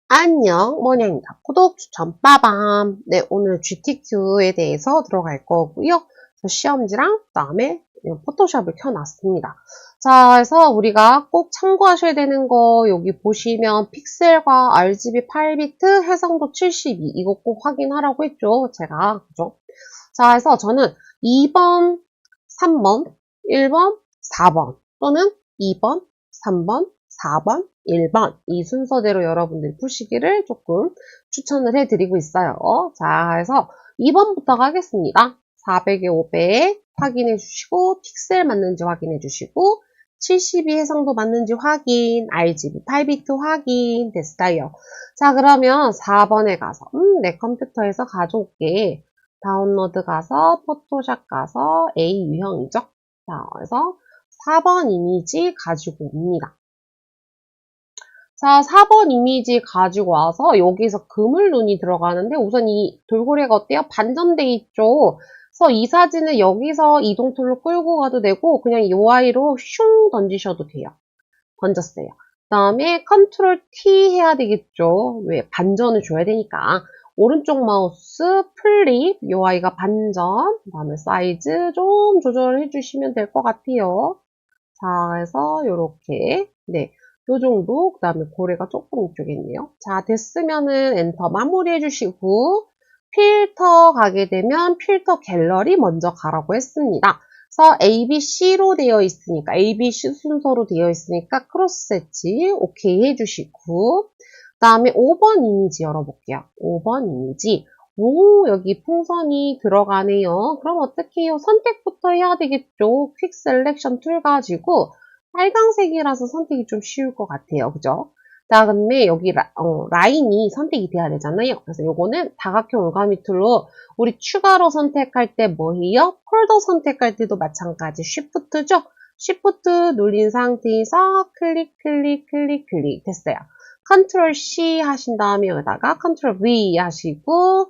안녕, 모녀입니다. 구독, 추천, 빠밤. 네, 오늘 GTQ에 대해서 들어갈 거고요. 시험지랑 그다음에 포토샵을 켜놨습니다. 자, 그래서 우리가 꼭 참고하셔야 되는 거 여기 보시면 픽셀과 RGB 8비트, 해상도 72 이거 꼭 확인하라고 했죠. 제가 그죠? 자, 그래서 저는 2번, 3번, 1번, 4번 또는 2번, 3번, 4번, 1번 이 순서대로 여러분들이 푸시기를 조금 추천을 해드리고 있어요. 자, 그래서 2번부터 가겠습니다. 400에 500 확인해 주시고 픽셀 맞는지 확인해 주시고 72 해상도 맞는지 확인, RGB 8비트 확인 됐어요. 자, 그러면 4번에 가서 내 컴퓨터에서 가져올게. 다운로드 가서 포토샵 가서 A 유형이죠. 자, 그래서 4번 이미지 가지고 옵니다. 자, 4번 이미지 가지고 와서 여기서 그물 눈이 들어가는데 우선 이 돌고래가 어때요? 반전돼 있죠. 그래서 이 사진을 여기서 이동 툴로 끌고 가도 되고 그냥 UI로 슝 던지셔도 돼요. 던졌어요. 그 다음에 컨트롤 T 해야 되겠죠. 왜? 반전을 줘야 되니까. 오른쪽 마우스 플립, UI가 반전, 그 다음에 사이즈 좀 조절해 주시면 될 것 같아요. 자, 그래서 요렇게, 네. 요 정도, 그 다음에 고래가 조금 이쪽에 있네요. 자, 됐으면은 엔터 마무리 해주시고, 필터 가게 되면 필터 갤러리 먼저 가라고 했습니다. 그래서 ABC로 되어 있으니까, ABC 순서로 되어 있으니까 크로스 셋치 오케이 해주시고, 그 다음에 5번 이미지 열어볼게요. 5번 이미지. 오, 여기 풍선이 들어가네요. 그럼 어떻게 해요? 선택부터 해야 되겠죠. 퀵 셀렉션 툴 가지고 빨강색이라서 선택이 좀 쉬울 것 같아요. 그죠? 자, 그다음에 여기 라인이 선택이 돼야 되잖아요. 그래서 요거는 다각형 올가미 툴로 우리 추가로 선택할 때 뭐해요? 폴더 선택할 때도 마찬가지 쉬프트죠? 쉬프트 눌린 상태에서 클릭 됐어요. 컨트롤 C 하신 다음에 여기다가 컨트롤 V 하시고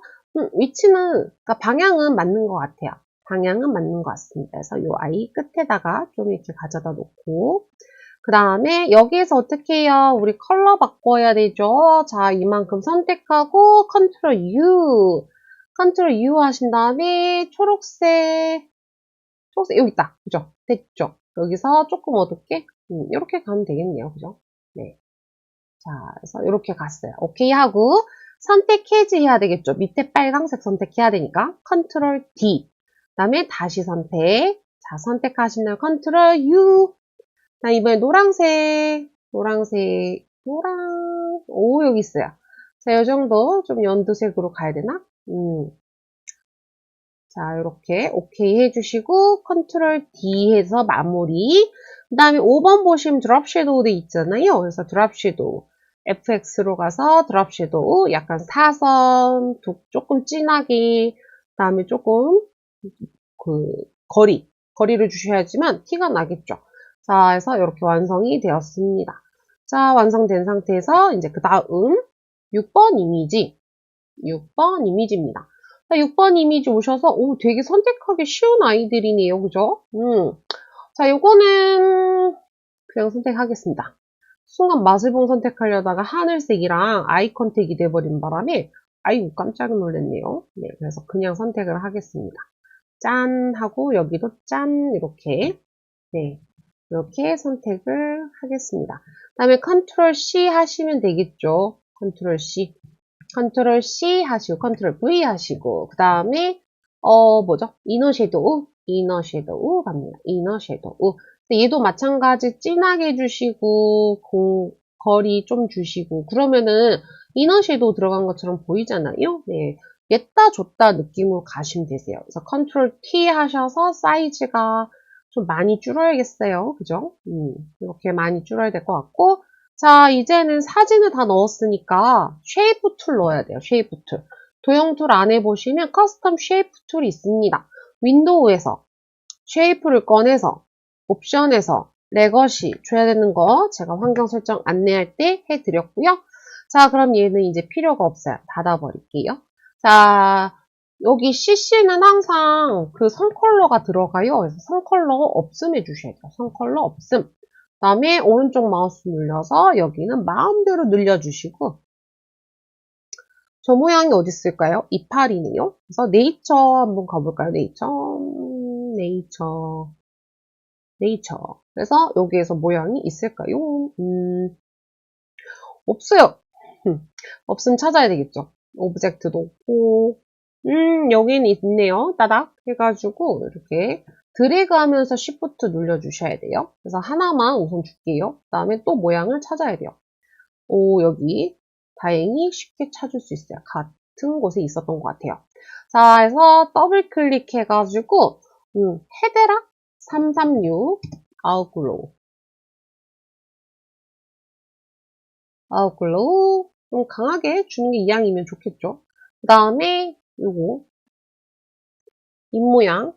위치는 그러니까 방향은 맞는 것 같아요. 방향은 맞는 것 같습니다. 그래서 요 아이 끝에다가 좀 이렇게 가져다 놓고 그 다음에 여기에서 어떻게 해요? 우리 컬러 바꿔야 되죠. 자, 이만큼 선택하고 컨트롤 U 하신 다음에 초록색 여기 있다. 그죠? 됐죠? 여기서 조금 어둡게 이렇게 가면 되겠네요. 그죠? 네. 자, 그래서 이렇게 갔어요. 오케이 하고 선택 해지해야 되겠죠. 밑에 빨강색 선택해야 되니까 컨트롤 D 그 다음에 다시 선택. 자, 선택하신 다음에 컨트롤 U 자, 이번에 노란색 오, 여기 있어요. 자, 이 정도 좀 연두색으로 가야 되나? 자, 이렇게 오케이 해주시고 컨트롤 D 해서 마무리. 그 다음에 5번 보시면 드롭 섀도우 돼 있잖아요. 그래서 드롭 섀도우 FX로 가서 드롭 섀도우 약간 사선 조금 진하게 그 다음에 조금 그 거리를 주셔야지만 티가 나겠죠. 자, 해서 이렇게 완성이 되었습니다. 자, 완성된 상태에서 이제 그 다음 6번 이미지입니다. 6번 이미지 오셔서 오, 되게 선택하기 쉬운 아이들이네요. 그죠? 자, 요거는 그냥 선택하겠습니다. 순간 마술봉 선택하려다가 하늘색이랑 아이 컨택이 돼버린 바람에 아이고 깜짝 놀랐네요. 네, 그래서 그냥 선택을 하겠습니다. 짠 하고 여기도 짠 이렇게 네, 이렇게 선택을 하겠습니다. 그 다음에 컨트롤 C 하시면 되겠죠. 컨트롤 C 하시고 컨트롤 V 하시고 그 다음에 뭐죠? 이너 섀도우 갑니다. 이너 섀도우. 얘도 마찬가지 진하게 해주시고 거리 좀 주시고 그러면은 이너 섀도우 들어간 것처럼 보이잖아요. 네. 뺐다 줬다 느낌으로 가시면 되세요. 그래서 컨트롤 T 하셔서 사이즈가 좀 많이 줄여야겠어요. 그죠? 이렇게 많이 줄여야 될 것 같고 자, 이제는 사진을 다 넣었으니까 쉐이프 툴 넣어야 돼요. 쉐이프 툴. 도형 툴 안에 보시면 커스텀 쉐이프 툴이 있습니다. 윈도우에서 쉐이프를 꺼내서 옵션에서 레거시 줘야 되는 거 제가 환경 설정 안내할 때 해드렸고요. 자, 그럼 얘는 이제 필요가 없어요. 닫아버릴게요. 자, 여기 CC는 항상 그 선 컬러가 들어가요. 그래서 선 컬러 없음 해주셔야 돼요. 선 컬러 없음. 그 다음에 오른쪽 마우스 눌러서 여기는 마음대로 늘려주시고 저 모양이 어디 있을까요? 이파리네요. 그래서 네이처 한번 가볼까요? 네이처. 그래서 여기에서 모양이 있을까요? 없어요. 없으면 찾아야 되겠죠. 오브젝트도 없고, 여기는 있네요. 따닥 해가지고 이렇게 드래그 하면서 Shift 눌러주셔야 돼요. 그래서 하나만 우선 줄게요. 그 다음에 또 모양을 찾아야 돼요. 오, 여기 다행히 쉽게 찾을 수 있어요. 같은 곳에 있었던 것 같아요. 자, 해서 더블 클릭해가지고 헤데락 336 아웃글로우 좀 강하게 주는 게 이왕이면 좋겠죠. 그 다음에 요거 입모양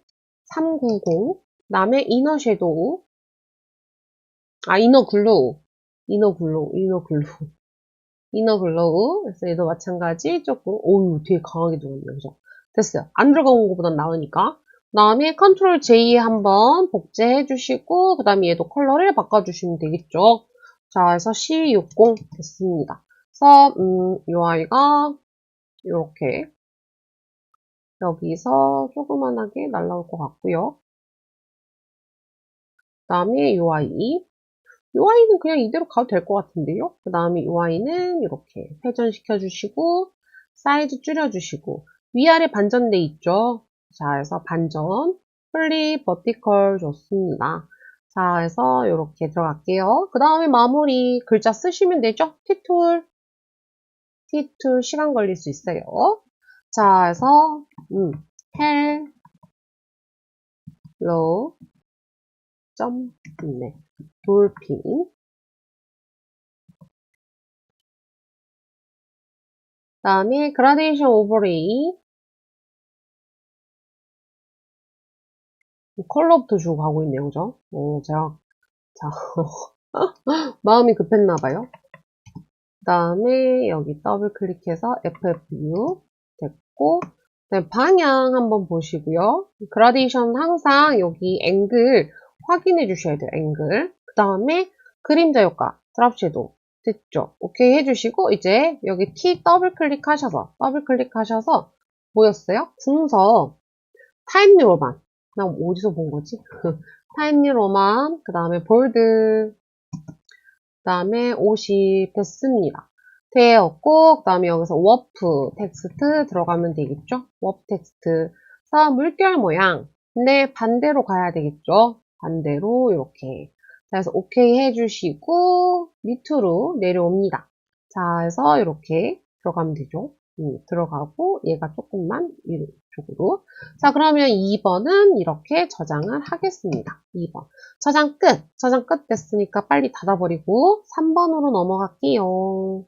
390 그 다음에 이너 섀도우 이너 글로우 그래서 얘도 마찬가지 조금 오우 되게 강하게 들어갔네요. 그죠? 됐어요. 안 들어간 것보단 나으니까 그 다음에 컨트롤 J 한번 복제해 주시고 그 다음에 얘도 컬러를 바꿔주시면 되겠죠. 자, 그래서 C60 됐습니다. 그래서 이 아이가 이렇게 여기서 조그만하게 날라올 것 같고요. 그 다음에 이 아이는 그냥 이대로 가도 될 것 같은데요. 그 다음에 이 아이는 이렇게 회전시켜 주시고 사이즈 줄여 주시고 위아래 반전돼 있죠. 자, 그래서 반전 플립 버티컬 좋습니다. 자, 그래서 이렇게 들어갈게요. 그 다음에 마무리 글자 쓰시면 되죠. T툴 시간 걸릴 수 있어요. 자, 그래서 헬로 네, 돌핀 다음에 그라데이션 오버레이 컬러부터 주고 가고 있네요. 그죠? 제가 자 마음이 급했나봐요. 그 다음에 여기 더블 클릭해서 FFU 됐고 방향 한번 보시고요. 그라데이션 항상 여기 앵글 확인해 주셔야 돼요. 앵글. 그 다음에 그림자 효과 드랍 섀도우 됐죠? 오케이 해주시고 이제 여기 T 더블 클릭하셔서 뭐였어요? 궁서 타임뉴로만 나 어디서 본 거지? 타임뉴로만 그 다음에 볼드 그 다음에 50 됐습니다. 되었고 그 다음에 여기서 워프 텍스트 들어가면 되겠죠? 워프 텍스트 그래서 물결 모양 근데 반대로 가야 되겠죠? 반대로 이렇게 그래서 오케이 해주시고 밑으로 내려옵니다. 자, 그래서 이렇게 들어가면 되죠? 들어가고 얘가 조금만 위쪽으로 자, 그러면 2번은 이렇게 저장을 하겠습니다. 2번 저장 끝 됐으니까 빨리 닫아버리고 3번으로 넘어갈게요.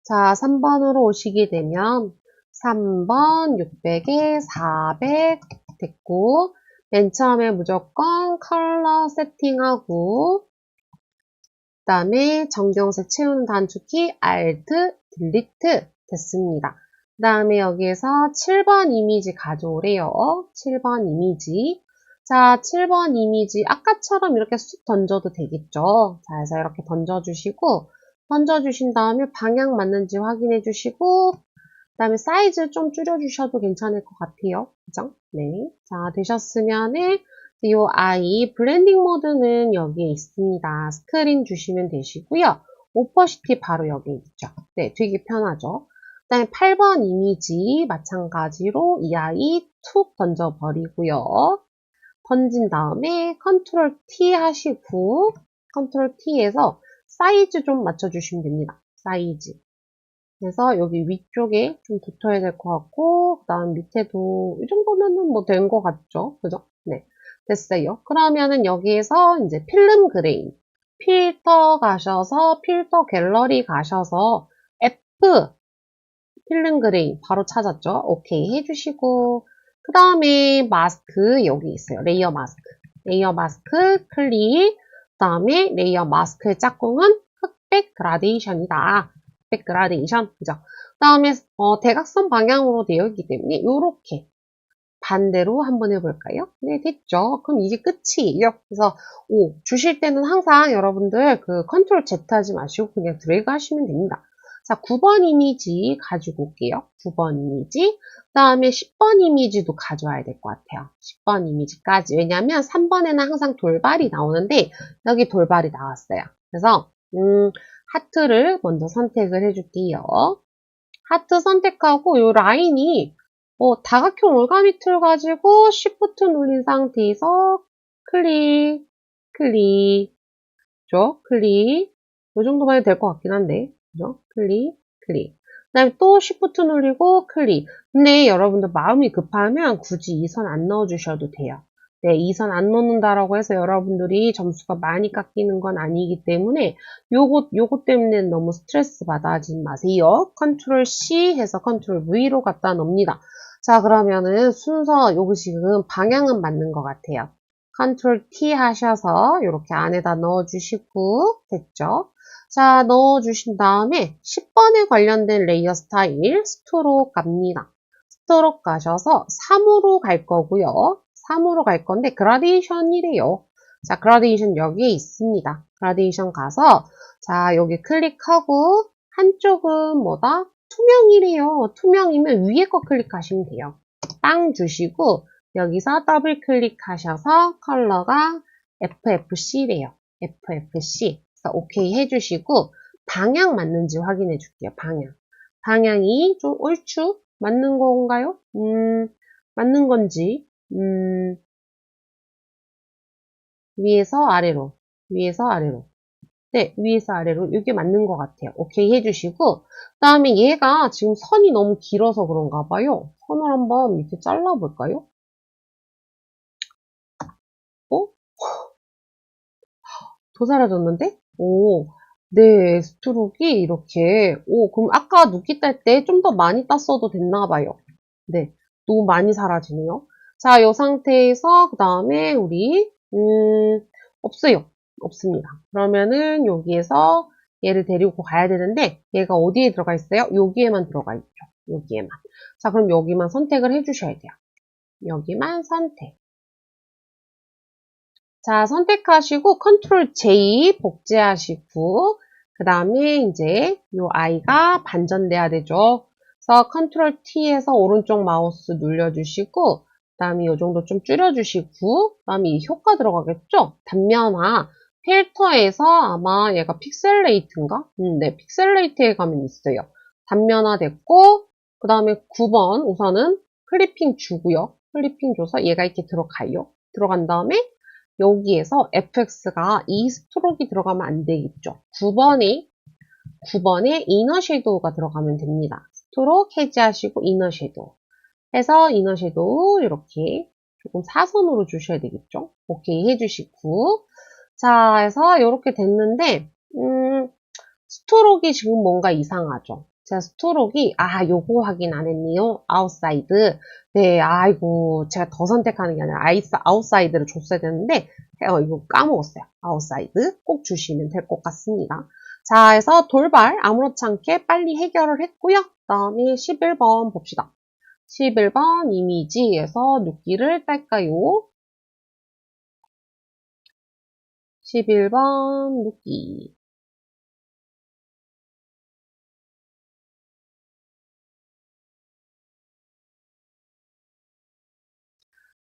자, 3번으로 오시게 되면 3번 600에 400 됐고 맨 처음에 무조건 컬러 세팅하고 그 다음에 정경색 채우는 단축키 Alt, Delete 됐습니다. 그 다음에 여기에서 7번 이미지 가져오래요. 7번 이미지 자, 7번 이미지 아까처럼 이렇게 쑥 던져도 되겠죠. 자, 그래서 이렇게 던져주신 다음에 방향 맞는지 확인해 주시고 그 다음에 사이즈 좀 줄여주셔도 괜찮을 것 같아요. 그죠? 네. 자, 되셨으면은 이 아이 블렌딩 모드는 여기에 있습니다. 스크린 주시면 되시고요. 오퍼시티 바로 여기 있죠. 네, 되게 편하죠. 그 다음에 8번 이미지 마찬가지로 이 아이 툭 던져버리고요. 던진 다음에 컨트롤 T 하시고 컨트롤 T에서 사이즈 좀 맞춰주시면 됩니다. 사이즈. 그래서 여기 위쪽에 좀 붙어야 될 것 같고 그 다음 밑에도 이 정도면은 뭐 된 것 같죠? 그죠? 네. 됐어요. 그러면은 여기에서 이제 필름 그레인 필터 가셔서 필터 갤러리 가셔서 F 필름 그레인 바로 찾았죠? 오케이 해주시고 그 다음에 마스크 여기 있어요. 레이어 마스크 클릭 그 다음에 레이어 마스크의 짝꿍은 흑백 그라데이션이다. 흑백 그라데이션 그죠? 그 다음에 대각선 방향으로 되어 있기 때문에 이렇게 반대로 한번 해볼까요? 네, 됐죠. 그럼 이게 끝이에요. 그래서 주실 때는 항상 여러분들 그 컨트롤 Z 하지 마시고 그냥 드래그 하시면 됩니다. 자, 9번 이미지 가지고 올게요. 9번 이미지. 그 다음에 10번 이미지도 가져와야 될 것 같아요. 10번 이미지까지. 왜냐면 3번에는 항상 돌발이 나오는데 여기 돌발이 나왔어요. 그래서 하트를 먼저 선택을 해줄게요. 하트 선택하고 이 라인이 다각형 올가미 툴 가지고 Shift 눌린 상태에서 클릭, 클릭, 그죠? 클릭. 이 정도만 해도 될 것 같긴 한데, 그죠? 클릭, 클릭. 그 다음에 또 Shift 누르고 클릭. 근데 여러분들 마음이 급하면 굳이 이 선 안 넣어주셔도 돼요. 네, 이 선 안 넣는다라고 해서 여러분들이 점수가 많이 깎이는 건 아니기 때문에 요거 때문에 너무 스트레스 받아하지 마세요. 컨트롤 C 해서 컨트롤 V로 갖다 놓습니다. 자, 그러면은 순서 요거 지금 방향은 맞는 것 같아요. 컨트롤 T 하셔서 이렇게 안에다 넣어주시고 됐죠? 자, 넣어주신 다음에 10번에 관련된 레이어 스타일 스트로크 갑니다. 스트로크 가셔서 3으로 갈 거고요. 3으로 갈 건데 그라데이션이래요. 자, 그라데이션 여기에 있습니다. 그라데이션 가서 자, 여기 클릭하고 한쪽은 뭐다? 투명이래요. 투명이면 위에 거 클릭하시면 돼요. 빵 주시고 여기서 더블 클릭하셔서 컬러가 FFC래요. FFC. 그래서 OK 해주시고 방향 맞는지 확인해 줄게요. 방향. 방향이 좀 얼추 맞는 건가요? 맞는 건지 위에서 아래로 위에서 아래로 네, 위에서 아래로 이게 맞는 것 같아요. 오케이 해주시고 그 다음에 얘가 지금 선이 너무 길어서 그런가 봐요. 선을 한번 밑에 잘라볼까요? 어? 더 사라졌는데? 오, 네, 스트로크가 이렇게 그럼 아까 눕기 딸 때 좀 더 많이 땄어도 됐나 봐요. 네, 너무 많이 사라지네요. 자, 이 상태에서 그 다음에 우리 없어요. 없습니다. 그러면은 여기에서 얘를 데리고 가야 되는데 얘가 어디에 들어가 있어요? 여기에만 들어가 있죠. 여기에만. 자, 그럼 여기만 선택을 해주셔야 돼요. 여기만 선택. 자, 선택하시고 컨트롤 J 복제하시고 그 다음에 이제 이 아이가 반전돼야 되죠. 그래서 컨트롤 T에서 오른쪽 마우스 눌러주시고 그 다음에 이 정도 좀 줄여주시고 그 다음에 이 효과 들어가겠죠? 단면화 필터에서 아마 얘가 픽셀레이트인가? 네, 픽셀레이트에 가면 있어요. 단면화 됐고 그 다음에 9번 우선은 클리핑 주고요. 클리핑 줘서 얘가 이렇게 들어가요. 들어간 다음에 여기에서 fx가 이 스트로크가 들어가면 안 되겠죠. 9번에 이너 섀도우가 들어가면 됩니다. 스트로크 해제하시고 이너 섀도우 해서 이너 섀도우 이렇게 조금 사선으로 주셔야 되겠죠. 오케이 해주시고 자 해서 이렇게 됐는데 스트로크가 지금 뭔가 이상하죠. 제가 스트로크가 요거 확인 안 했네요. 아웃사이드. 네, 아이고 제가 더 선택하는 게 아니라 아웃사이드를 줬어야 되는데 이거 까먹었어요. 아웃사이드 꼭 주시면 될 것 같습니다. 자, 해서 돌발 아무렇지 않게 빨리 해결을 했고요. 그 다음에 11번 봅시다. 11번 이미지에서 눕기를 딸까요? 11번 눕기.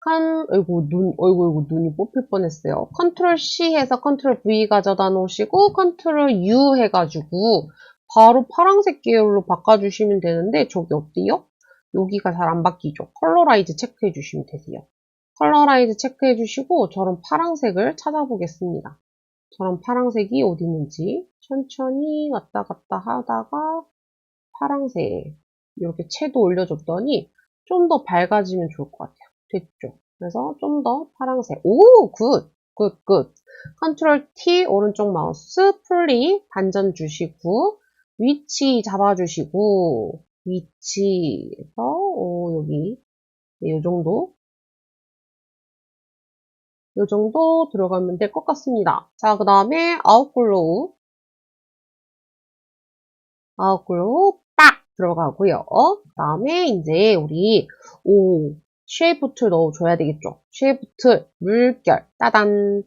어이구, 눈이 뽑힐 뻔했어요. 컨트롤 C 해서 컨트롤 V 가져다 놓으시고, 컨트롤 U 해가지고, 바로 파란색 계열로 바꿔주시면 되는데, 저기 어때요? 여기가 잘 안 바뀌죠? 컬러라이즈 체크해 주시면 되세요. 컬러라이즈 체크해 주시고, 저런 파란색을 찾아보겠습니다. 저런 파란색이 어디 있는지, 천천히 왔다 갔다 하다가, 파란색, 이렇게 채도 올려줬더니, 좀 더 밝아지면 좋을 것 같아요. 됐죠? 그래서 좀 더 파란색. 오, 굿! 굿, 굿. 컨트롤 T, 오른쪽 마우스, 플리, 반전 주시고, 위치 잡아주시고, 위치에서, 여기, 네, 요 정도. 요 정도 들어가면 될 것 같습니다. 자, 그 다음에 아웃글로우. 아웃글로우 딱 들어가고요. 그 다음에 이제 우리, 쉐이프 툴 넣어줘야 되겠죠. 쉐이프 툴, 물결, 따단,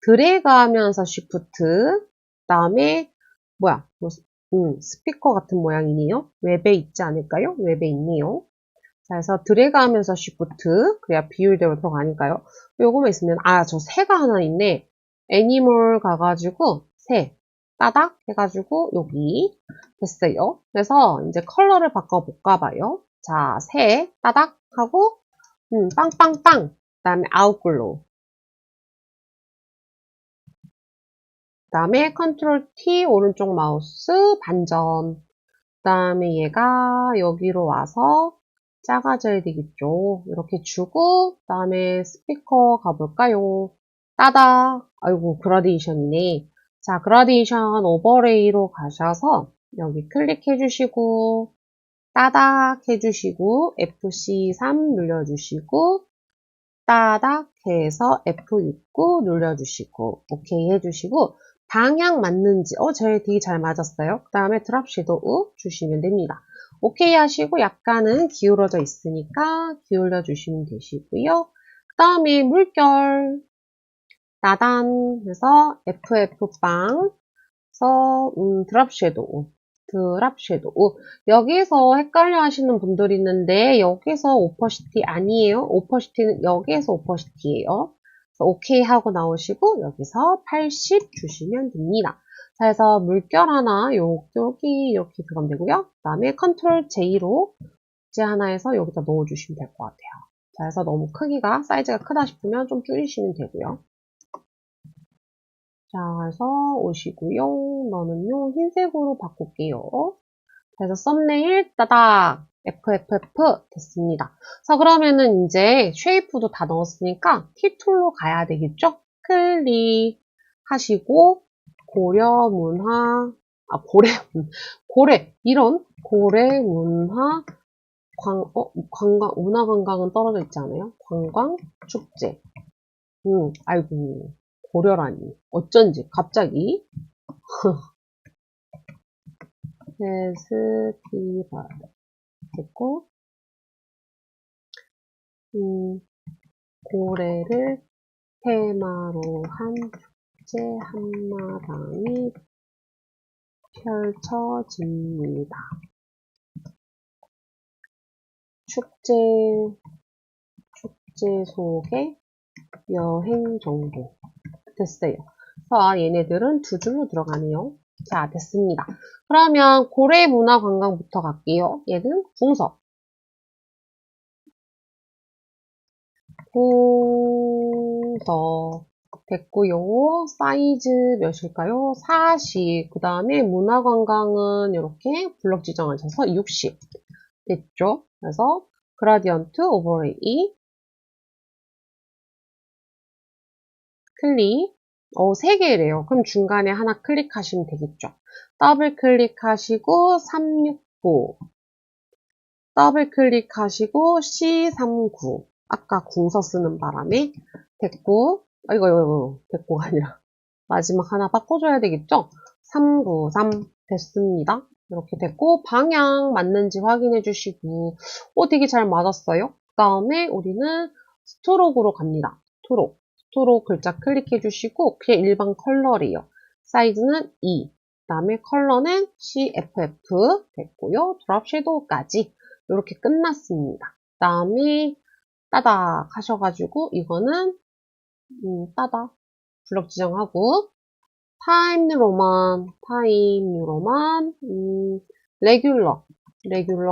드래그 하면서 쉬프트, 그 다음에, 스피커 같은 모양이네요. 웹에 있지 않을까요? 웹에 있네요. 자, 그래서 드래그 하면서 Shift, 그래야 비율대로 들어가니까요. 요거만 있으면, 저 새가 하나 있네. 애니멀 가가지고, 새, 따닥 해가지고, 여기, 됐어요. 그래서 이제 컬러를 바꿔볼까 봐요. 자, 새, 따닥 하고, 빵빵빵. 그 다음에 아웃글로우. 그 다음에 컨트롤 T, 오른쪽 마우스, 반전. 그 다음에 얘가 여기로 와서, 작아져야 되겠죠. 이렇게 주고, 그 다음에 스피커 가볼까요? 따다. 아이고, 그라데이션이네. 자, 그라데이션 오버레이로 가셔서 여기 클릭해 주시고, 따닥 해주시고, FC3 눌러주시고, 따닥 해서 F69 눌러주시고, 오케이 해주시고, 방향 맞는지, 저희 되게 잘 맞았어요. 그 다음에 드랍 섀도우 주시면 됩니다. 오케이 하시고 약간은 기울어져 있으니까 기울여 주시면 되시고요. 그 다음에 물결 나단 해서 FF빵 해서 드랍 섀도우 여기서 헷갈려 하시는 분들이 있는데 여기서 오퍼시티 아니에요. 오퍼시티는 여기에서 오퍼시티예요. 오케이 하고 나오시고 여기서 80 주시면 됩니다. 자, 그래서 물결 하나 여기 이렇게 들어가면 되고요. 그 다음에 컨트롤 J로 제 하나에서 여기다 넣어주시면 될 것 같아요. 자, 그래서 너무 크기가 사이즈가 크다 싶으면 좀 줄이시면 되고요. 자, 그래서 오시고요. 너는요 흰색으로 바꿀게요. 그래서 썸네일 따닥 FFF 됐습니다. 자, 그러면은 이제 쉐이프도 다 넣었으니까 키툴로 가야 되겠죠? 클릭하시고 고려 문화 이런 고래 문화 관광 문화 관광은 떨어져 있지 않아요? 관광 축제. 아이고 고려라니 어쩐지 갑자기 페스티벌 됐고 고래를 테마로 한 축제 한마당이 펼쳐집니다. 축제 소개 여행 정보 됐어요. 그래서 얘네들은 두 줄로 들어가네요. 자, 됐습니다. 그러면 고래문화관광부터 갈게요. 얘는 궁서. 궁서 됐고요. 사이즈 몇일까요? 40. 그 다음에 문화관광은 이렇게 블럭 지정하셔서 60 됐죠? 그래서 그라디언트 오버레이 클릭 3개래요. 그럼 중간에 하나 클릭하시면 되겠죠. 더블 클릭하시고 369 더블 클릭하시고 C39 아까 궁서 쓰는 바람에 됐고 이거 됐고가 아니라 마지막 하나 바꿔줘야 되겠죠. 393 됐습니다. 이렇게 됐고 방향 맞는지 확인해 주시고 되게 잘 맞았어요. 그 다음에 우리는 스트로크로 갑니다. 스트로크 글자 클릭해 주시고 그냥 일반 컬러예요. 사이즈는 2 그 다음에 컬러는 CFF 됐고요. 드랍 섀도우까지 이렇게 끝났습니다. 그 다음에 따닥 하셔가지고 이거는 따닥 블럭 지정하고 타임 뉴로만 레귤러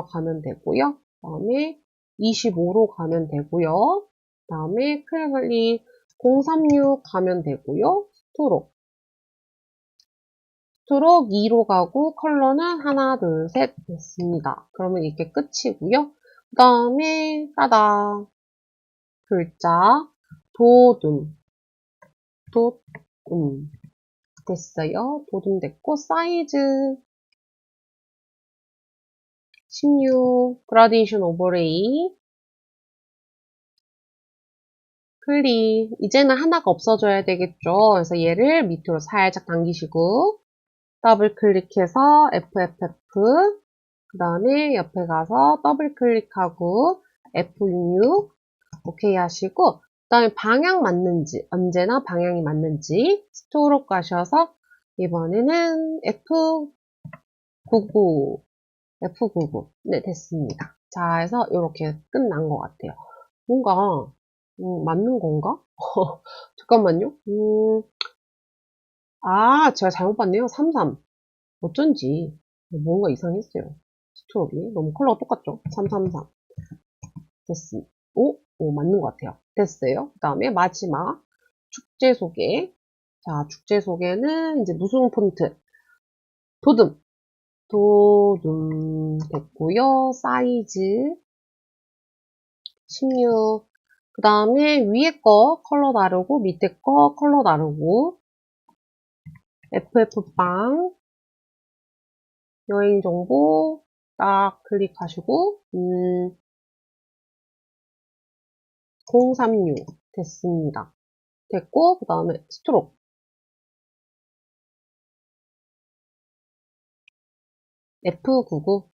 가면 되고요. 그 다음에 25로 가면 되고요. 그 다음에 클레벌리 036 가면 되고요. 스트록 2로 가고 컬러는 하나, 둘, 셋 됐습니다. 그러면 이게 끝이고요. 그 다음에 따다 글자 도둠 됐어요. 도둠 됐고 사이즈 16 그라데이션 오버레이 클릭 이제는 하나가 없어져야 되겠죠. 그래서 얘를 밑으로 살짝 당기시고 더블 클릭해서 FFF 그 다음에 옆에 가서 더블 클릭하고 F66 오케이 하시고 그 다음에 방향 맞는지 언제나 방향이 맞는지 스토로 가셔서 이번에는 F99. F99. 네, 됐습니다. 자, 해서 이렇게 끝난 것 같아요. 뭔가, 맞는 건가? 잠깐만요. 제가 잘못 봤네요. 33. 어쩐지. 뭔가 이상했어요. 스트로크. 너무 컬러가 똑같죠? 333. 됐습니다. 오, 맞는 것 같아요. 됐어요. 그 다음에 마지막 축제 소개. 자, 축제 소개는 이제 무슨 폰트? 도듬. 도듬 됐고요. 사이즈 16. 그 다음에 위에 거 컬러 다르고 밑에 거 컬러 다르고 FF빵 여행 정보 딱 클릭하시고 036 됐습니다. 됐고 그 다음에 스트로크 F99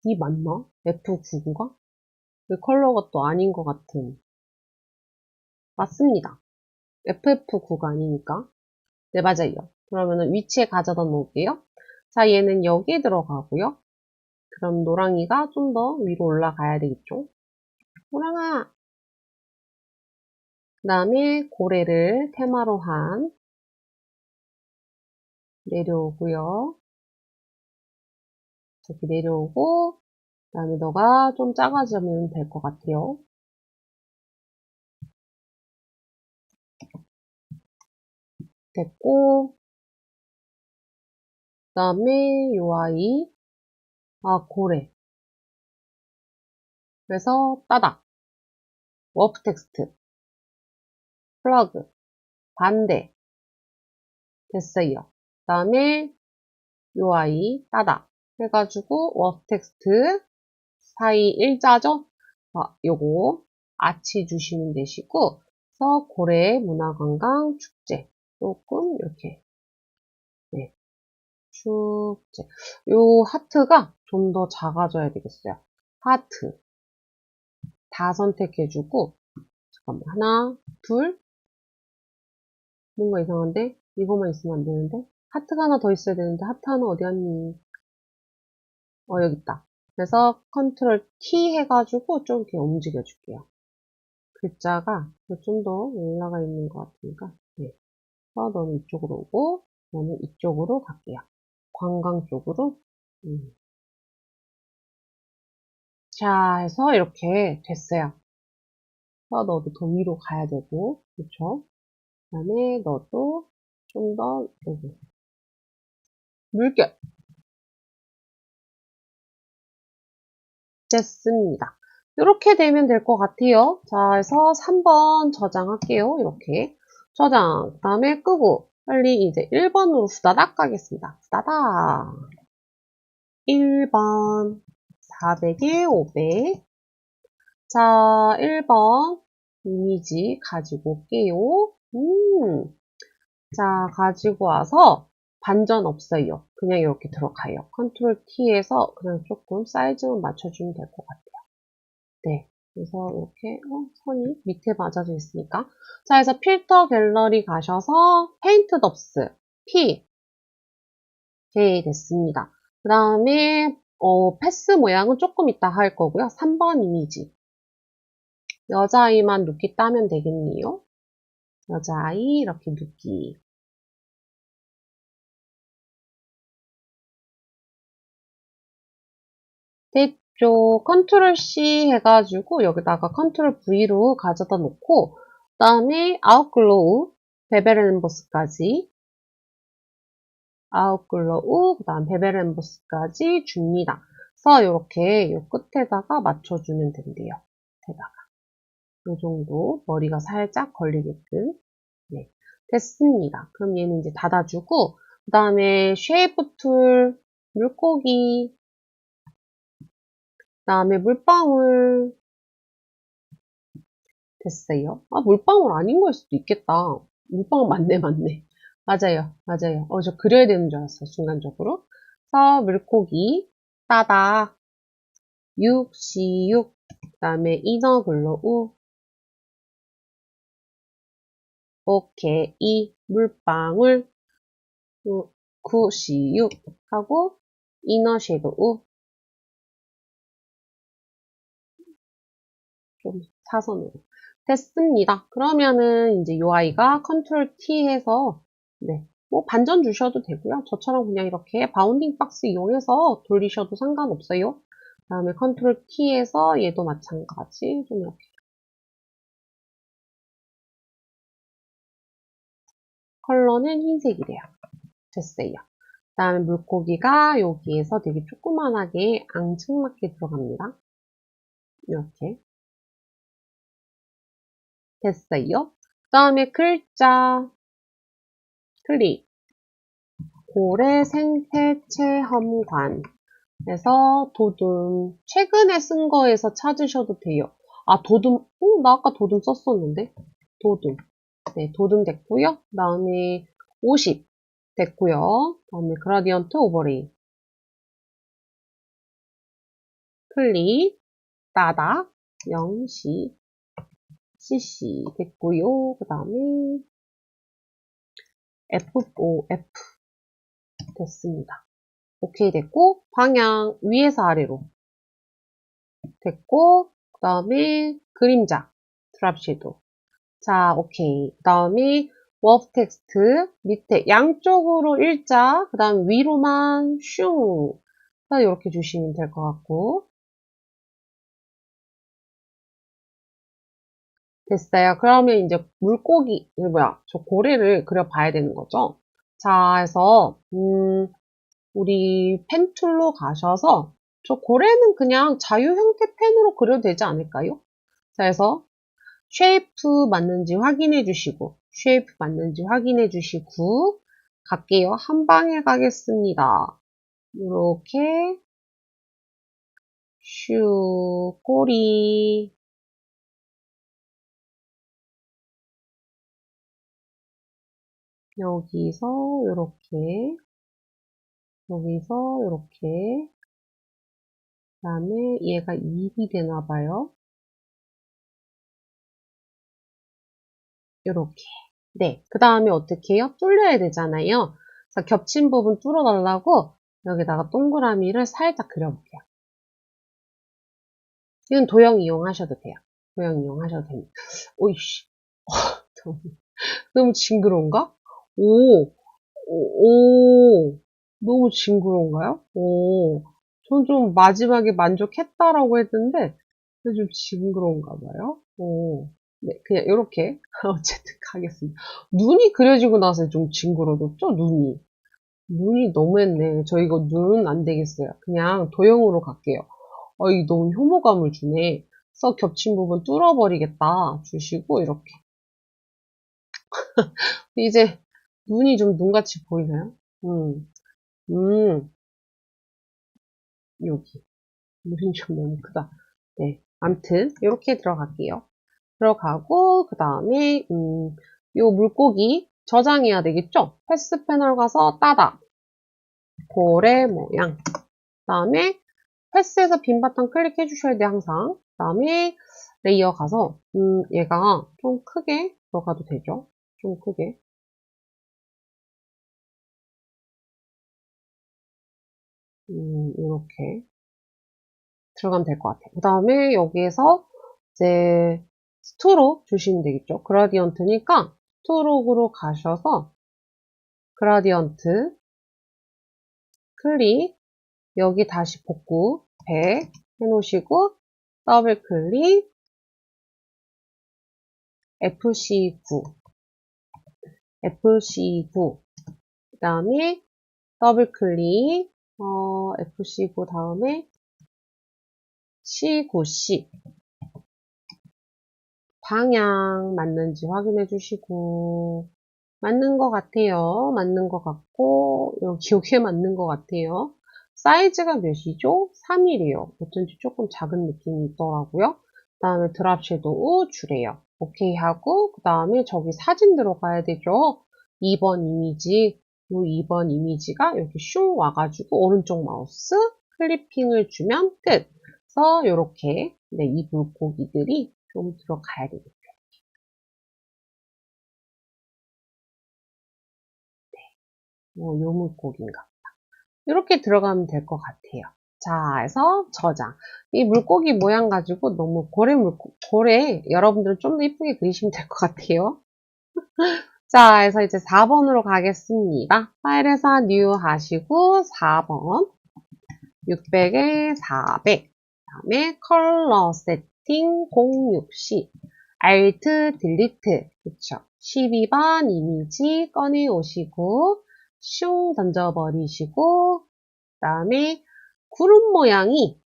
이 맞나? F99가? 이 컬러가 또 아닌 것 같은 맞습니다. FF9가 아니니까 네 맞아요. 그러면은 위치에 가져다 놓을게요. 자 얘는 여기에 들어가고요. 그럼 노랑이가 좀 더 위로 올라가야 되겠죠? 노랑아! 그 다음에 고래를 테마로 한 내려오고요. 저기 내려오고 그 다음에 너가 좀 작아지면 될 것 같아요. 됐고 그 다음에 요 아이 고래 그래서 따닥 워프 텍스트 플러그 반대 됐어요. 그 다음에 요 아이 따닥 해가지고 워프 텍스트 사이 일자죠? 요거 아치 주시면 되시고 그래서 고래 문화관광 축제 조금 이렇게 네, 축제 요 하트가 좀 더 작아져야 되겠어요. 하트 다 선택해주고 잠깐만 하나 둘 뭔가 이상한데 이거만 있으면 안 되는데 하트가 하나 더 있어야 되는데 하트 하나 어디 갔니? 여기 있다. 그래서 컨트롤 T 해가지고 좀 이렇게 움직여 줄게요. 글자가 좀 더 올라가 있는 것 같으니까 네. 너는 이쪽으로 오고 너는 이쪽으로 갈게요. 관광 쪽으로 자 해서 이렇게 됐어요. 너도 더 위로 가야 되고 그쵸? 그 다음에 너도 좀 더 여기 물결 됐습니다. 이렇게 되면 될 것 같아요. 자, 해서 3번 저장할게요. 이렇게. 저장. 그 다음에 끄고, 빨리 이제 1번으로 후다닥 가겠습니다. 후다닥. 1번. 400에 500. 자, 1번. 이미지 가지고 올게요. 자, 가지고 와서 반전 없어요. 그냥 이렇게 들어가요. 컨트롤 T에서 그냥 조금 사이즈만 맞춰주면 될 것 같아요. 네. 그래서 이렇게 선이 밑에 맞아져 있으니까 자, 그래서 필터 갤러리 가셔서 페인트 덥스 P 오케이 됐습니다. 그 다음에 패스 모양은 조금 이따 할 거고요. 3번 이미지 여자아이만 눕기 따면 되겠네요. 여자아이 이렇게 눕기 됐죠. 컨트롤 C 해가지고 여기다가 컨트롤 V로 가져다 놓고 그 다음에 아웃글로우 베벨 엠보스까지 아웃글로우 그 다음 베벨 엠보스까지 줍니다. 그래서 이렇게 요 끝에다가 맞춰주면 된대요. 대다가 요 정도 머리가 살짝 걸리게끔 네, 됐습니다. 그럼 얘는 이제 닫아주고 그 다음에 쉐이프 툴 물고기 그 다음에 물방울 됐어요. 물방울 아닌 걸 수도 있겠다. 물방울 맞네, 맞네. 맞아요, 맞아요. 저 그려야 되는 줄 알았어요, 순간적으로. 그래서 물고기, 따다, 육시육, 그 다음에 이너글로우, 오케이, 물방울, CU 하고 이너 섀도우 좀 사선으로 됐습니다. 그러면은 이제 이 아이가 컨트롤 T 해서 네, 뭐 반전 주셔도 되고요. 저처럼 그냥 이렇게 바운딩 박스 이용해서 돌리셔도 상관없어요. 그 다음에 컨트롤 T에서 얘도 마찬가지 좀 이렇게 컬러는 흰색이래요. 됐어요. 그 다음에 물고기가 여기에서 되게 조그만하게 앙증맞게 들어갑니다. 이렇게 됐어요. 그 다음에 글자 클릭 고래 생태 체험관 에서 도둠 최근에 쓴 거에서 찾으셔도 돼요. 아 도둠 나 아까 도둠 썼었는데 도둠 네 도둠 됐고요. 그 다음에 50 됐고요. 그 다음에 그라디언트 오버레이 클릭 따다 0C CC 됐고요. 그 다음에 F5F 됐습니다. 오케이 됐고 방향 위에서 아래로 됐고 그 다음에 그림자 드랍 섀도우 자 오케이 그 다음에 워프 텍스트 밑에 양쪽으로 일자 그 다음 위로만 슝 이렇게 주시면 될 것 같고 됐어요. 그러면 이제 물고기 저 고래를 그려봐야 되는 거죠. 자 해서 우리 펜 툴로 가셔서 저 고래는 그냥 자유 형태 펜으로 그려도 되지 않을까요? 자 해서 쉐이프 맞는지 확인해 주시고 쉐이프 맞는지 확인해 주시고 갈게요. 한 방에 가겠습니다. 이렇게 슈 꼬리 여기서 이렇게 여기서 이렇게 그 다음에 얘가 입이 되나 봐요. 이렇게 네, 그 다음에 어떻게 해요? 뚫려야 되잖아요. 그래서 겹친 부분 뚫어달라고 여기다가 동그라미를 살짝 그려볼게요. 이건 도형 이용하셔도 돼요. 도형 이용하셔도 됩니다. 오이씨. 너무 징그러운가? 오, 오, 너무 징그러운가요? 오, 전 좀 마지막에 만족했다라고 했는데, 좀 징그러운가 봐요. 오, 네, 그냥 이렇게 어쨌든 가겠습니다. 눈이 그려지고 나서 좀 징그러졌죠? 눈이. 눈이 너무했네. 저 이거 눈 안 되겠어요. 그냥 도형으로 갈게요. 이 너무 혐오감을 주네. 그래서 겹친 부분 뚫어버리겠다. 주시고, 이렇게. 이제 눈이 좀 눈같이 보이나요? 음, 여기. 눈이 좀 너무 크다. 네. 암튼, 이렇게 들어갈게요. 들어가고, 그 다음에, 요 물고기 저장해야 되겠죠? 패스 패널 가서 따다. 고래 모양. 그 다음에, 패스에서 빈 바탕 클릭해 주셔야 돼, 항상. 그 다음에, 레이어 가서, 얘가 좀 크게 들어가도 되죠? 좀 크게. 이렇게. 들어가면 될 것 같아요. 그 다음에 여기에서 이제 스트로크 주시면 되겠죠. 그라디언트니까 스트로크로 가셔서 그라디언트 클릭 여기 다시 복구 100 해놓으시고 더블 클릭 FC9 FC9 그 다음에 더블 클릭 FC9 다음에 C9C 방향 맞는지 확인해 주시고 맞는 것 같아요. 맞는 것 같고 여기에 맞는 것 같아요. 사이즈가 몇이죠? 3mm요. 어쩐지 조금 작은 느낌이 있더라고요. 그 다음에 드랍 섀도우 주래요. 오케이 하고 그 다음에 저기 사진 들어가야 되죠. 2번 이미지 이 2번 이미지가 이렇게 슝 와가지고 오른쪽 마우스 클리핑을 주면 끝. 그래서 이렇게 네, 이 물고기들이 좀 들어가야 되겠죠. 요 물고기인가. 이렇게 들어가면 될 것 같아요. 자, 해서 저장. 이 물고기 모양 가지고 너무 고래 여러분들은 좀 더 이쁘게 그리시면 될 것 같아요. 자, 해서 이제 4번으로 가겠습니다. 파일에서 new 하시고 4번 600에 400 그다음에 컬러 세팅 060 Alt 딜리트 그쵸 12번 이미지 꺼내 오시고 슝 던져버리시고 그 다음에 구름 모양이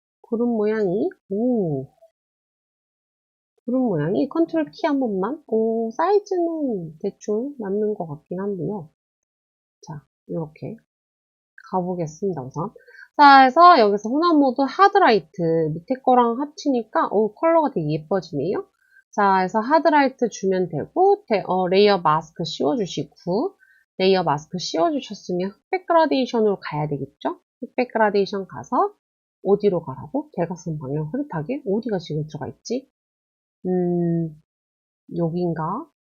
컨트롤 키 한 번만 사이즈는 대충 맞는 것 같긴 한데요. 자 이렇게 가보겠습니다 우선. 자 해서 여기서 혼합 모드 하드라이트 밑에 거랑 합치니까 컬러가 되게 예뻐지네요. 자 해서 하드라이트 주면 되고 레이어 마스크 씌워주시고 레이어 마스크 씌워주셨으면 흑백 그라데이션으로 가야 되겠죠? 흑백 그라데이션 가서 어디로 가라고? 대각선 방향 흐릿하게? 어디가 지금 들어가 있지? 여긴가?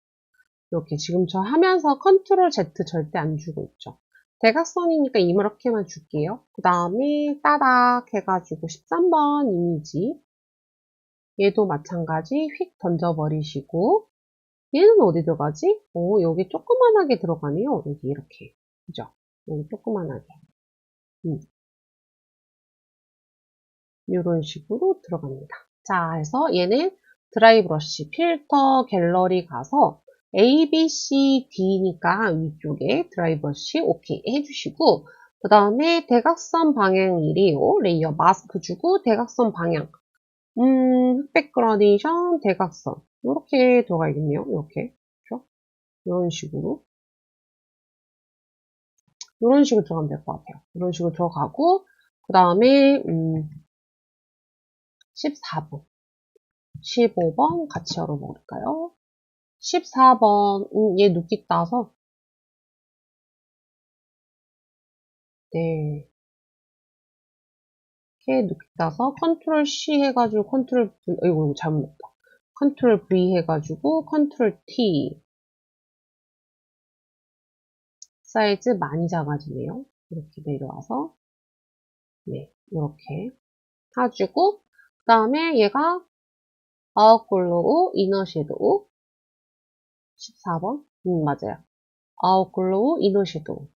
이렇게 지금 저 하면서 컨트롤 Z 절대 안 주고 있죠. 대각선이니까 이렇게만 줄게요. 그 다음에 따닥 해가지고 13번 이미지 얘도 마찬가지 휙 던져버리시고 얘는 어디 들어가지? 여기 조그만하게 들어가네요. 여기 이렇게 그죠? 여기 조그만하게 이런 식으로 들어갑니다. 자 해서 얘는 드라이 브러쉬 필터 갤러리 가서 A, B, C, D니까 위쪽에 드라이 브러쉬 오케이 해주시고 그 다음에 대각선 방향 1이요. 레이어 마스크 주고 대각선 방향 흑백 그라데이션 대각선 이렇게 들어가야겠네요. 이렇게 그렇죠? 이런 식으로 들어가면 될 것 같아요. 이런 식으로 들어가고 그 다음에 14번 15번 같이 열어볼까요? 14번 얘 눕기 따서 네 이렇게 눕기 따서 컨트롤 C 해가지고 컨트롤 V 이거 잘못 넣었다. 컨트롤 V 해가지고 컨트롤 T 사이즈 많이 작아지네요. 이렇게 내려와서 네 이렇게 해주고 그 다음에 얘가 아웃글로우 이너 섀도우 14번 맞아요. 아웃글로우 이너 섀도우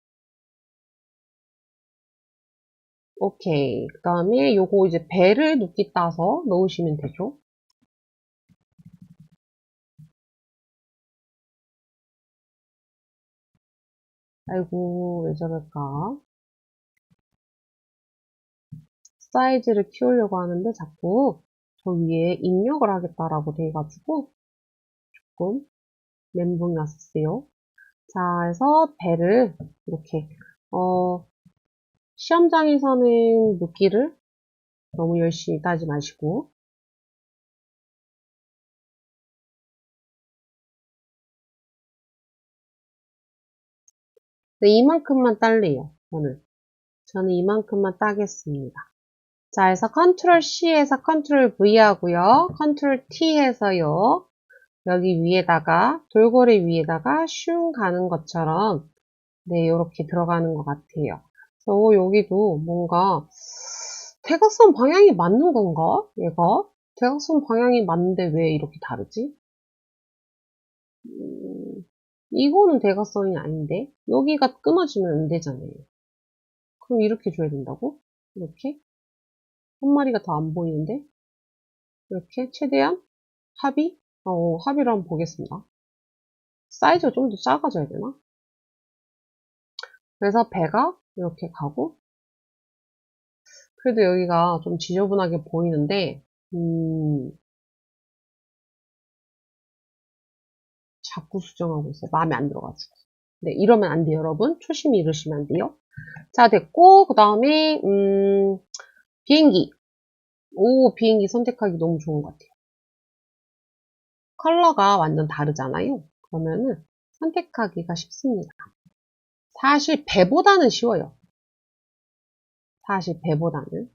오케이. 그 다음에 요거 이제 배를 눕기 따서 넣으시면 되죠. 아이고, 왜 저럴까? 사이즈를 키우려고 하는데 자꾸 저 위에 입력을 하겠다라고 돼가지고 조금 멘붕이 왔어요. 자, 해서 배를 이렇게, 시험장에서는 눕기를 너무 열심히 따지 마시고, 네, 이만큼만 딸래요, 저는 이만큼만 따겠습니다. 자, 해서 컨트롤 C에서 컨트롤 V 하고요. 컨트롤 T 해서요. 여기 위에다가 돌고래 위에다가 슝 가는 것처럼 네, 이렇게 들어가는 것 같아요. 그래서 여기도 뭔가 대각선 방향이 맞는 건가? 얘가? 대각선 방향이 맞는데 왜 이렇게 다르지? 이거는 대각선이 아닌데 여기가 끊어지면 안 되잖아요. 그럼 이렇게 줘야 된다고? 이렇게? 한 마리가 더 안 보이는데? 이렇게 최대한 합의? 합의를 한번 보겠습니다. 사이즈가 좀 더 작아져야 되나? 그래서 배가 이렇게 가고 그래도 여기가 좀 지저분하게 보이는데 자꾸 수정하고 있어요. 마음에 안 들어가지고. 네, 이러면 안 돼요, 여러분. 초심 잃으시면 안 돼요. 자, 됐고 그 다음에 비행기. 비행기 선택하기 너무 좋은 것 같아요. 컬러가 완전 다르잖아요. 그러면은 선택하기가 쉽습니다. 사실 배보다는 쉬워요. 사실 배보다는.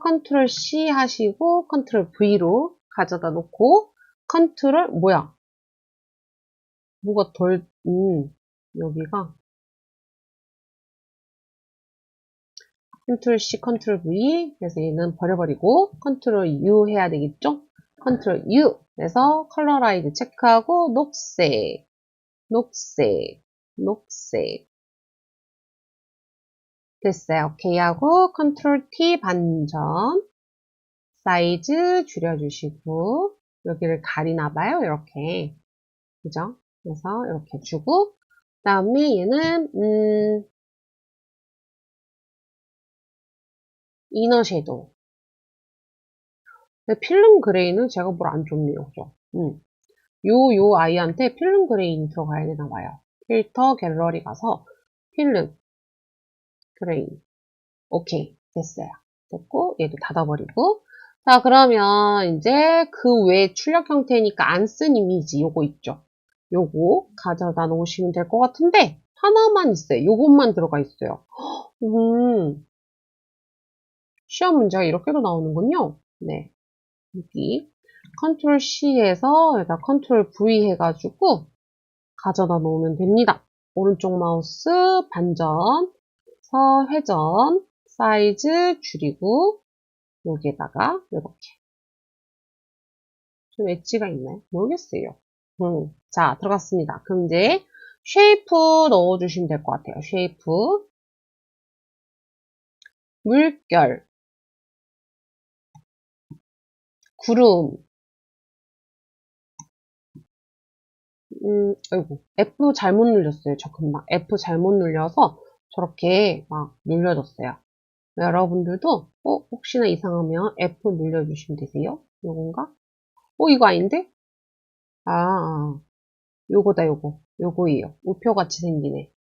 컨트롤 C 하시고 컨트롤 V로 가져다 놓고 컨트롤 뭐야? 뭐가 여기가 컨트롤 C, 컨트롤 V. 그래서 얘는 버려버리고 컨트롤 U 해야 되겠죠? 컨트롤 U. 그래서 컬러라이즈 체크하고 녹색, 녹색, 녹색. 됐어요. 오케이 하고 컨트롤 T 반전. 사이즈 줄여주시고 여기를 가리나봐요. 이렇게. 그죠? 그래서 이렇게 주고 그 다음에 얘는 이너 섀도우. 근데 필름 그레이는 제가 뭘 안 줬네요. 그죠? 요 아이한테 필름 그레이 들어가야 되나 봐요. 필터 갤러리 가서 필름 그레이. 오케이. 됐어요. 됐고 얘도 닫아버리고 자 그러면 이제 그 외 출력 형태니까 안 쓴 이미지 요거 있죠. 요거 가져다 놓으시면 될 것 같은데 하나만 있어요. 요것만 들어가 있어요. 시험 문제가 이렇게도 나오는군요. 네. 여기 컨트롤 C에서 여기다 컨트롤 V 해가지고 가져다 놓으면 됩니다. 오른쪽 마우스 반전, 회전, 사이즈 줄이고 여기에다가 이렇게 좀 엣지가 있나요? 모르겠어요. 자 들어갔습니다. 그럼 이제 쉐이프 넣어주시면 될 것 같아요. 쉐이프 물결 구름 아이고, F 잘못 눌렸어요. 저 금방. F 잘못 눌려서 저렇게 막 눌려졌어요. 여러분들도, 혹시나 이상하면 F 눌려주시면 되세요. 요건가? 이거 아닌데? 요거다, 요거. 요거예요. 우표같이 생긴 애.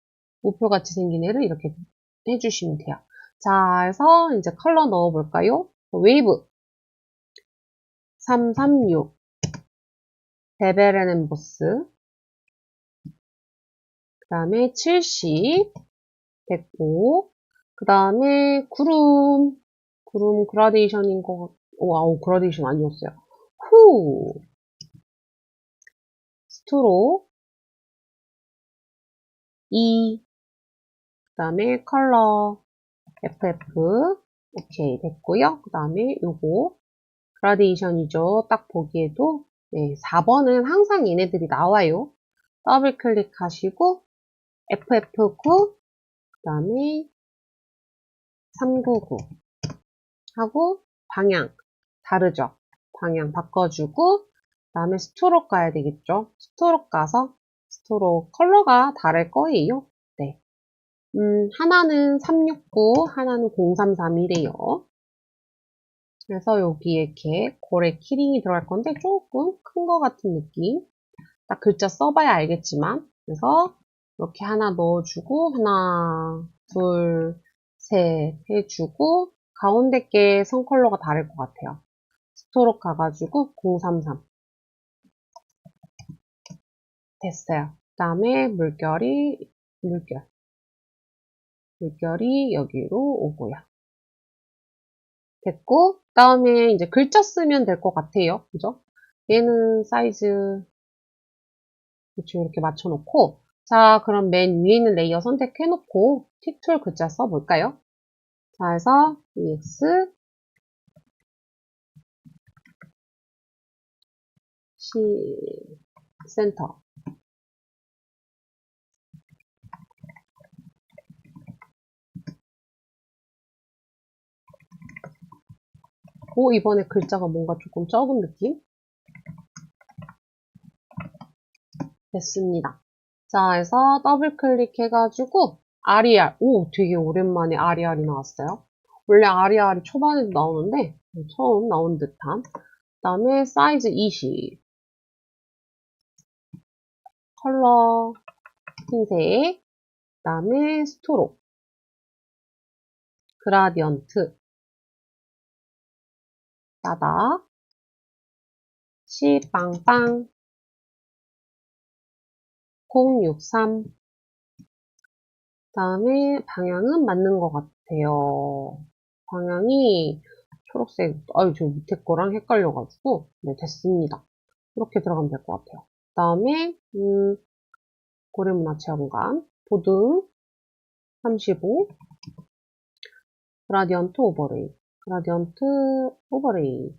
우표같이 생긴 애를 이렇게 해주시면 돼요. 자, 해서 이제 컬러 넣어볼까요? 웨이브 336 베벨 앤 보스 그 다음에 70 됐고, 그 다음에 구름 그라데이션인 거, 와우, 그라데이션 아니었어요. 스트로, 그 다음에 컬러, FF, 오케이, 됐고요. 그 다음에 요거, 그라데이션이죠. 딱 보기에도, 네, 4번은 항상 얘네들이 나와요. 더블 클릭하시고, FF9, 그 다음에 399 하고 방향 다르죠. 방향 바꿔주고 그 다음에 스트로크 가야 되겠죠. 스트로크 가서 스트로크 컬러가 다를 거예요. 네. 하나는 369 하나는 033이래요. 그래서 여기 이렇게 고래 키링이 들어갈 건데 조금 큰 거 같은 느낌. 딱 글자 써봐야 알겠지만 그래서 이렇게 하나 넣어주고 하나 둘 셋 해주고 가운데 게 선 컬러가 다를 것 같아요. 스토록 가가지고 033 됐어요. 그 다음에 물결이 여기로 오고요. 됐고 그 다음에 이제 글자 쓰면 될 것 같아요. 그죠? 얘는 사이즈 그렇죠. 이렇게 맞춰놓고 자 그럼 맨 위에 있는 레이어 선택해놓고 틱툴 글자 써볼까요? 자 해서 EX C 센터 이번에 글자가 뭔가 조금 적은 느낌? 됐습니다. 자, 해서 더블 클릭해가지고 RER. 되게 오랜만에 RER이 나왔어요. 원래 RER이 초반에도 나오는데 처음 나온 듯한. 그 다음에 사이즈 20. 컬러 흰색. 그 다음에 스트로크. 그라디언트. 따다. 시빵빵. 063. 그 다음에 방향은 맞는 것 같아요. 방향이 초록색, 저 밑에 거랑 헷갈려가지고, 네, 됐습니다. 이렇게 들어가면 될 것 같아요. 그 다음에, 고래문화체험관, 보등, 35, 그라디언트 오버레이, 그라디언트 오버레이.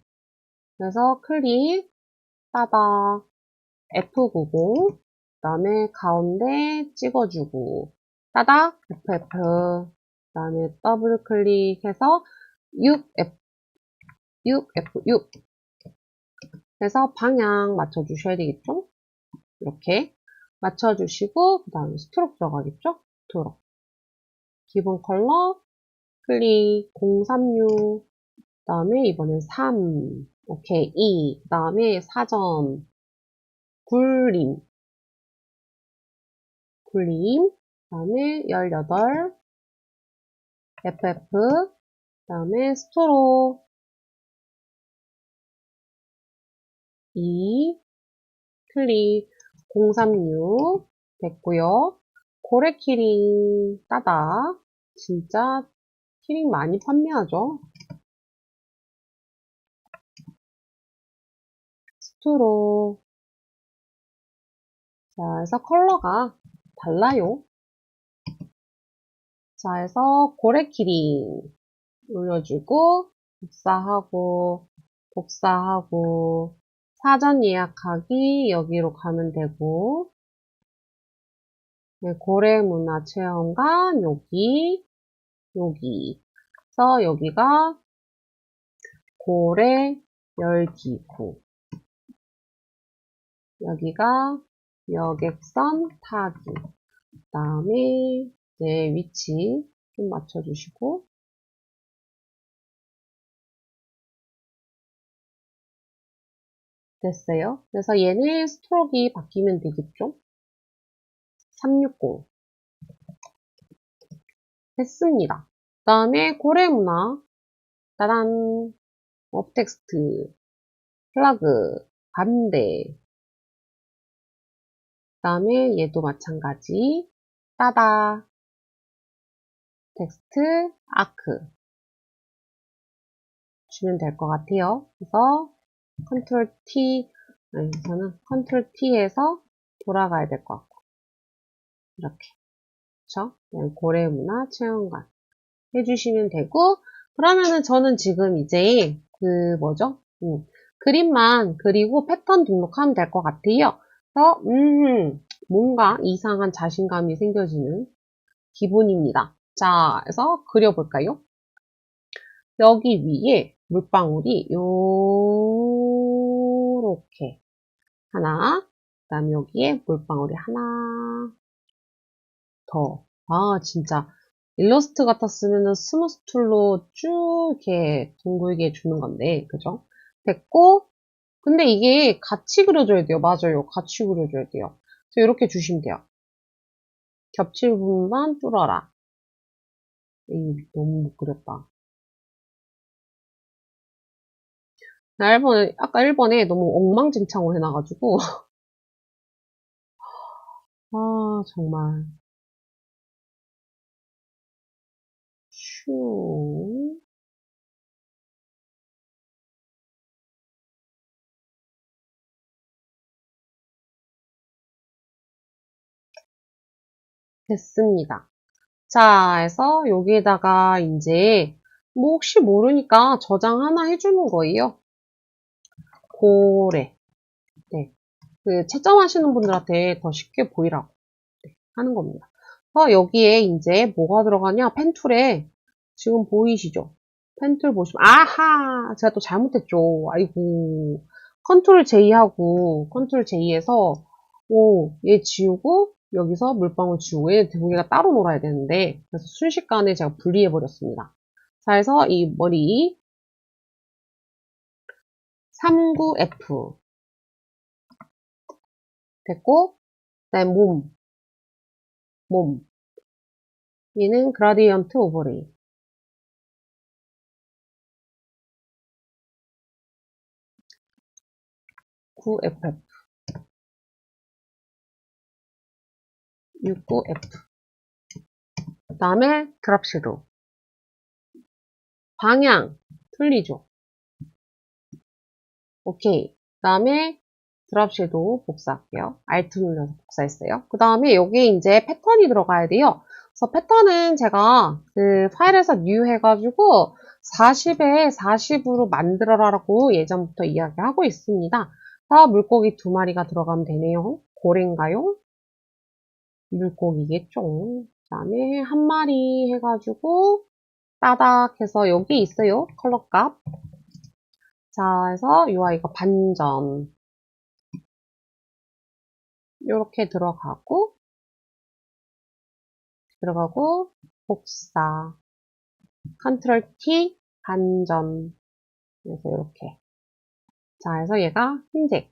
그래서 클릭, 따다, F90, 그 다음에 가운데 찍어주고, 따다, FF, 그 다음에 더블 클릭해서 6F, 6F6. 해서 방향 맞춰주셔야 되겠죠? 이렇게 맞춰주시고, 그 다음에 스트로크 들어가겠죠? 스트로크. 기본 컬러, 클릭, 036, 그 다음에 이번엔 3, 오케이, 2, 그 다음에 4점, 굴림, 굴림, 그 다음에 18, FF, 그 다음에 스트로크, 2, 클릭, 036, 됐고요. 고래 키링 따다. 진짜 키링 많이 판매하죠. 스트로. 자, 그래서 컬러가 달라요. 자, 그래서 고래 키링 올려주고, 복사하고, 복사하고, 사전 예약하기 여기로 가면 되고, 네, 고래 문화 체험관 여기, 여기. 그래서 여기가 고래 열기구. 여기가 여객선 타기. 그 다음에 이제 위치 좀 맞춰주시고. 됐어요. 그래서 얘는 스트로크가 바뀌면 되겠죠? 360. 했습니다. 그 다음에 고래문화. 따단. 업텍스트. 플러그. 반대. 그 다음에 얘도 마찬가지. 따다. 텍스트. 아크. 주면 될 것 같아요. 그래서 컨트롤 T, 아니, 저는 컨트롤 T에서 돌아가야 될 것 같고. 이렇게. 그쵸? 고래문화 체험관. 해주시면 되고, 그러면은 저는 지금 이제, 뭐죠? 그림만 그리고 패턴 등록하면 될 것 같아요. 그래서, 뭔가 이상한 자신감이 생겨지는 기분입니다. 자, 그래서 그려볼까요? 여기 위에 물방울이 요렇게 하나, 그 다음에 여기에 물방울이 하나 더. 아, 진짜 일러스트 같았으면 스무스 툴로 쭉 이렇게 둥글게 주는 건데, 그죠? 됐고, 근데 이게 같이 그려줘야 돼요. 맞아요. 같이 그려줘야 돼요. 그래서 이렇게 주시면 돼요. 겹칠 부분만 뚫어라. 너무 못 그렸다. 아까 1번에 너무 엉망진창으로 해놔가지고. 아, 정말. 슈. 됐습니다. 자, 해서 여기에다가 이제, 뭐 혹시 모르니까 저장 하나 해주는 거예요. 고래. 네. 채점하시는 분들한테 더 쉽게 보이라고 하는 겁니다. 여기에 이제 뭐가 들어가냐? 펜툴에 지금 보이시죠? 펜툴 보시면 아하! 제가 또 잘못했죠. 아이고. 컨트롤 J하고 컨트롤 J에서 얘 지우고 여기서 물방울 지우고 얘 두 개가 따로 놀아야 되는데 그래서 순식간에 제가 분리해 버렸습니다. 자, 그래서 이 머리 39F 됐고 그다음에 몸 얘는 그라디언트 오버레이 9FF 69F 그 다음에 드랍 섀도우 방향 틀리죠? 오케이. 그 다음에 드랍 섀도우 복사할게요. Alt 눌러서 복사했어요. 그 다음에 여기에 이제 패턴이 들어가야 돼요. 그래서 패턴은 제가 그 파일에서 new 해가지고 40에 40으로 만들어라라고 예전부터 이야기하고 있습니다. 자, 물고기 2마리가 들어가면 되네요. 고래인가요? 물고기겠죠. 그 다음에 1마리 해가지고 따닥 해서 여기 있어요. 컬러 값. 자, 해서 이 아이가 반전. 이렇게 들어가고 복사. 컨트롤 T 반전. 그래서 이렇게. 자, 해서 얘가 흰색.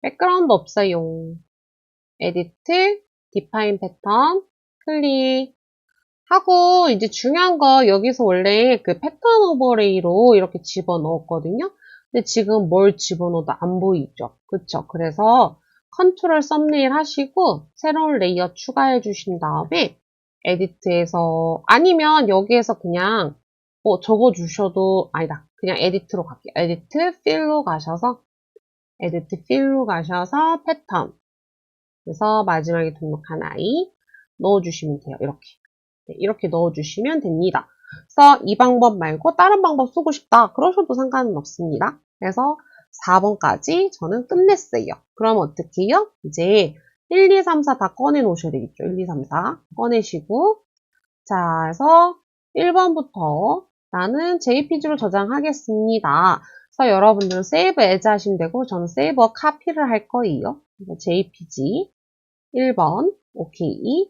백그라운드 없어요. 에디트, 디파인 패턴, 클릭. 하고, 이제 중요한 거, 여기서 원래 그 패턴 오버레이로 이렇게 집어넣었거든요. 근데 지금 뭘 집어넣어도 안 보이죠? 그쵸? 그래서 컨트롤 썸네일 하시고, 새로운 레이어 추가해 주신 다음에, 에디트에서, 아니면 여기에서 그냥, 적어 주셔도, 아니다. 그냥 에디트로 갈게요. 에디트, 필로 가셔서, 패턴. 그래서 마지막에 등록한 아이 넣어주시면 돼요. 이렇게. 네, 이렇게 넣어주시면 됩니다. 그래서 이 방법 말고 다른 방법 쓰고 싶다. 그러셔도 상관은 없습니다. 그래서 4번까지 저는 끝냈어요. 그럼 어떻게 해요? 이제 1, 2, 3, 4 다 꺼내 놓으셔야 되겠죠. 1, 2, 3, 4 꺼내시고 자, 그래서 1번부터 나는 JPG로 저장하겠습니다. 그래서 여러분들은 세이브 에즈 하시면 되고 저는 세이버 카피를 할 거예요. JPG 1번 오케이,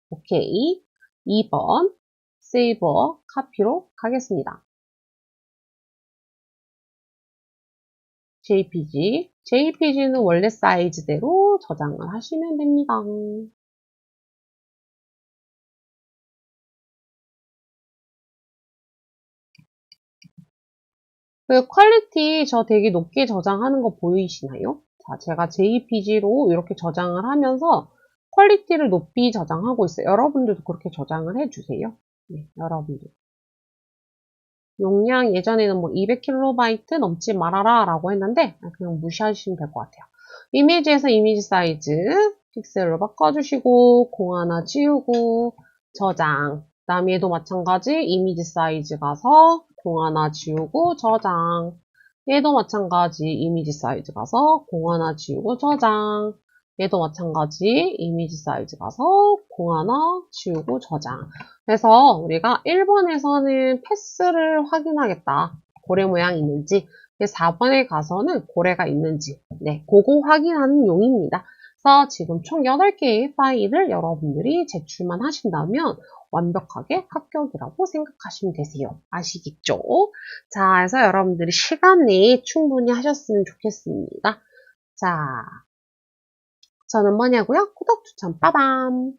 오케이 2번 세이버 카피로 가겠습니다. JPG는 원래 사이즈대로 저장을 하시면 됩니다. 그 퀄리티 저 되게 높게 저장하는 거 보이시나요? 자, 제가 JPG로 이렇게 저장을 하면서 퀄리티를 높이 저장하고 있어요. 여러분들도 그렇게 저장을 해주세요. 네, 여러분들. 용량 예전에는 뭐 200KB 넘지 말아라 라고 했는데 그냥 무시하시면 될 것 같아요. 이미지에서 이미지 사이즈 픽셀로 바꿔주시고 공 하나 지우고 저장. 그 다음 얘도 마찬가지 이미지 사이즈 가서 공 하나 지우고 저장. 얘도 마찬가지 이미지 사이즈 가서 공 하나 지우고 저장. 얘도 마찬가지 이미지 사이즈 가서 공 하나 지우고 저장. 그래서 우리가 1번에서는 패스를 확인하겠다. 고래 모양이 있는지. 4번에 가서는 고래가 있는지. 네, 그거 확인하는 용입니다. 그래서 지금 총 8개의 파일을 여러분들이 제출만 하신다면 완벽하게 합격이라고 생각하시면 되세요. 아시겠죠? 자, 그래서 여러분들이 시간 내에 충분히 하셨으면 좋겠습니다. 자, 저는 뭐냐고요? 구독, 추천, 빠밤!